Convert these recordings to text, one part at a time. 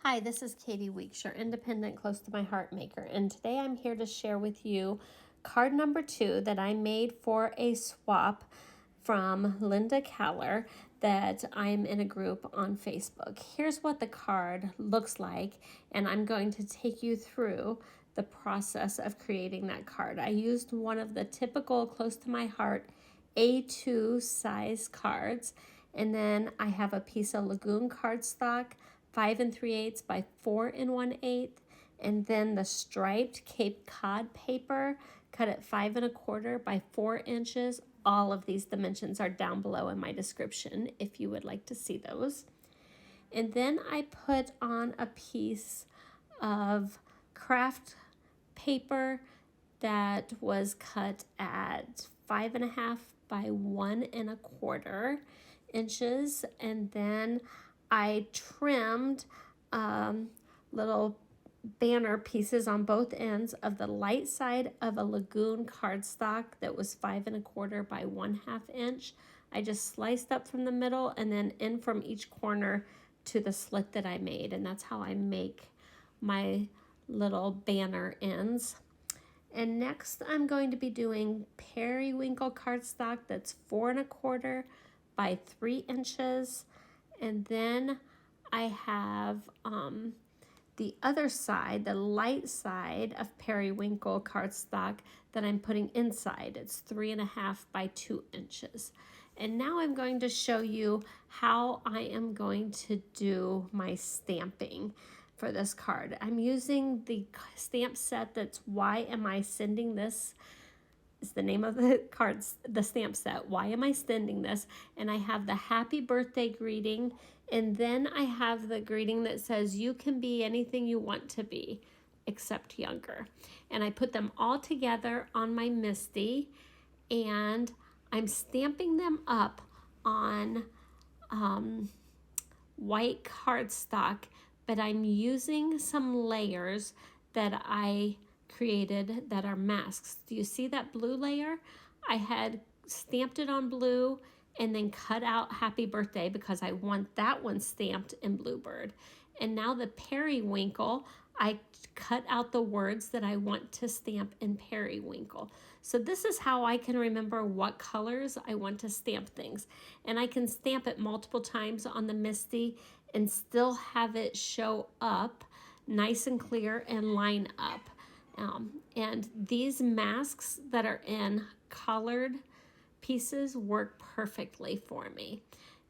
Hi, this is Kati Weaks, your independent, close to my heart maker, and today I'm here to share with you card number 2 that I made for a swap from Linda Keller that I'm in a group on Facebook. Here's what the card looks like, and I'm going to take you through the process of creating that card. I used one of the typical close to my heart A2 size cards, and then I have a piece of Lagoon cardstock, 5 3/8 by 4 1/8, and then the striped Cape Cod paper cut at 5 1/4 by 4 inches. All of these dimensions are down below in my description if you would like to see those. And then I put on a piece of Kraft paper that was cut at 5 1/2 by 1 1/4 inches, and then I trimmed little banner pieces on both ends of the light side of a Lagoon cardstock that was 5 1/4 by 1/2 inch. I just sliced up from the middle and then in from each corner to the slit that I made, and that's how I make my little banner ends. And next I'm going to be doing Periwinkle cardstock that's 4 1/4 by 3 inches. And then I have the other side, the light side of Periwinkle cardstock that I'm putting inside. It's 3 1/2 by 2 inches. And now I'm going to show you how I am going to do my stamping for this card. I'm using the stamp set that's Why Am I Sending This? Is the name of the cards, the stamp set. Why am I sending this? And I have the happy birthday greeting, and then I have the greeting that says you can be anything you want to be except younger. And I put them all together on my MISTI, and I'm stamping them up on white cardstock, but I'm using some layers that I created that are masks. Do you see that blue layer? I had stamped it on blue and then cut out happy birthday because I want that one stamped in Bluebird. And now the periwinkle, I cut out the words that I want to stamp in periwinkle. So this is how I can remember what colors I want to stamp things. And I can stamp it multiple times on the MISTI and still have it show up nice and clear and line up. And these masks that are in colored pieces work perfectly for me.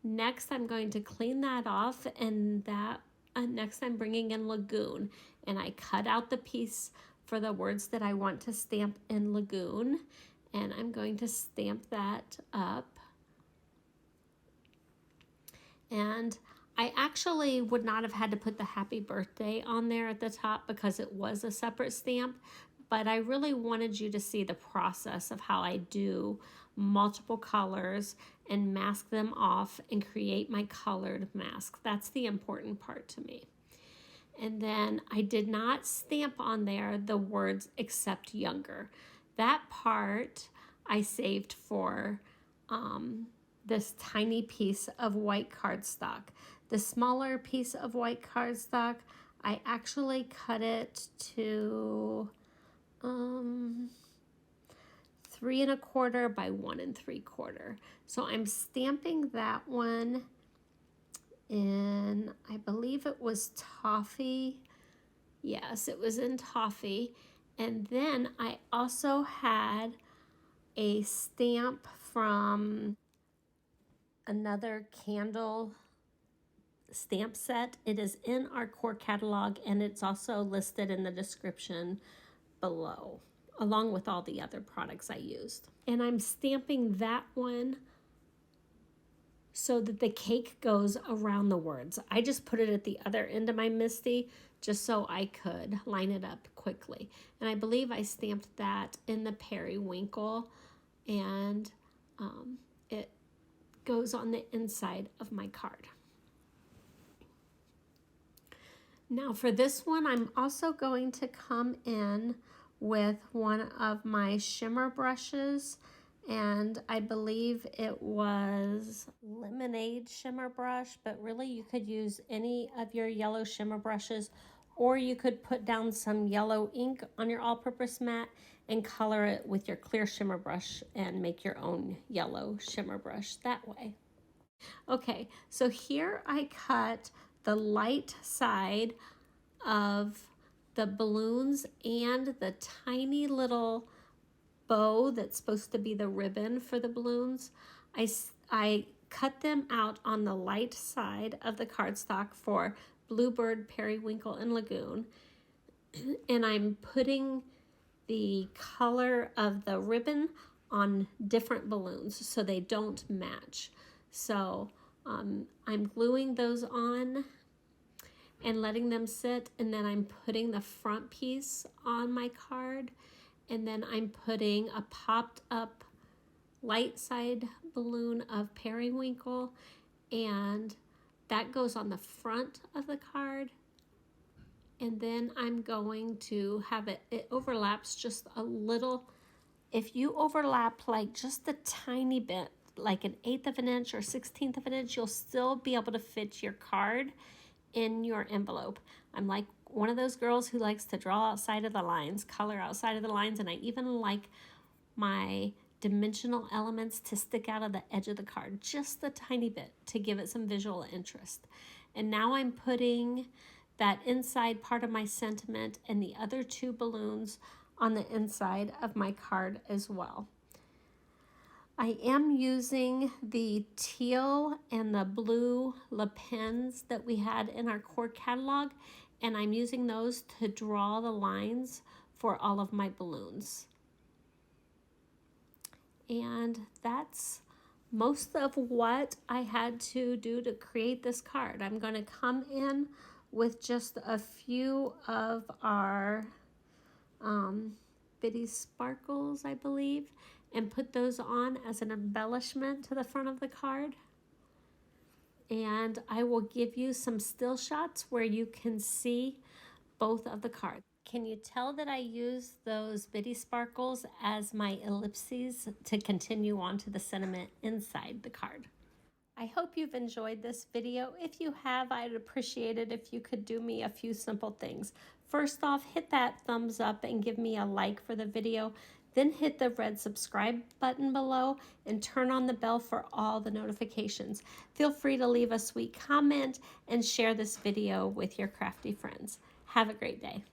Next, I'm going to clean that off, and next I'm bringing in Lagoon, and I cut out the piece for the words that I want to stamp in Lagoon, and I'm going to stamp that up. And I actually would not have had to put the happy birthday on there at the top because it was a separate stamp, but I really wanted you to see the process of how I do multiple colors and mask them off and create my colored mask. That's the important part to me. And then I did not stamp on there the words except younger. That part I saved for this tiny piece of white cardstock. The smaller piece of white cardstock, I actually cut it to 3 1/4 by 1 3/4. So I'm stamping that one in, I believe it was Toffee. Yes, it was in Toffee. And then I also had a stamp from another candle stamp set. It is in our core catalog, and it's also listed in the description below, along with all the other products I used. And I'm stamping that one so that the cake goes around the words. I just put it at the other end of my MISTI just so I could line it up quickly. And I believe I stamped that in the periwinkle, and it goes on the inside of my card. Now for this one, I'm also going to come in with one of my shimmer brushes, and I believe it was Lemonade shimmer brush, but really you could use any of your yellow shimmer brushes, or you could put down some yellow ink on your all-purpose mat and color it with your clear shimmer brush and make your own yellow shimmer brush that way. Okay, so here I cut the light side of the balloons and the tiny little bow that's supposed to be the ribbon for the balloons. I cut them out on the light side of the cardstock for Bluebird, Periwinkle, and Lagoon. And I'm putting the color of the ribbon on different balloons so they don't match. So I'm gluing those on and letting them sit, and then I'm putting the front piece on my card, and then I'm putting a popped up light side balloon of Periwinkle, and that goes on the front of the card. And then I'm going to have it overlaps just a little. If you overlap like just a tiny bit, like 1/8 of an inch or 1/16 of an inch, you'll still be able to fit your card in your envelope. I'm like one of those girls who likes to draw outside of the lines, color outside of the lines, and I even like my dimensional elements to stick out of the edge of the card just a tiny bit to give it some visual interest. And now I'm putting that inside part of my sentiment and the other 2 balloons on the inside of my card as well. I am using the teal and the blue LePens that we had in our core catalog, and I'm using those to draw the lines for all of my balloons. And that's most of what I had to do to create this card. I'm going to come in with just a few of our bitty sparkles, I believe, and put those on as an embellishment to the front of the card. And I will give you some still shots where you can see both of the cards. Can you tell that I use those bitty sparkles as my ellipses to continue on to the sentiment inside the card? I hope you've enjoyed this video. If you have, I'd appreciate it if you could do me a few simple things. First off, hit that thumbs up and give me a like for the video. Then hit the red subscribe button below and turn on the bell for all the notifications. Feel free to leave a sweet comment and share this video with your crafty friends. Have a great day.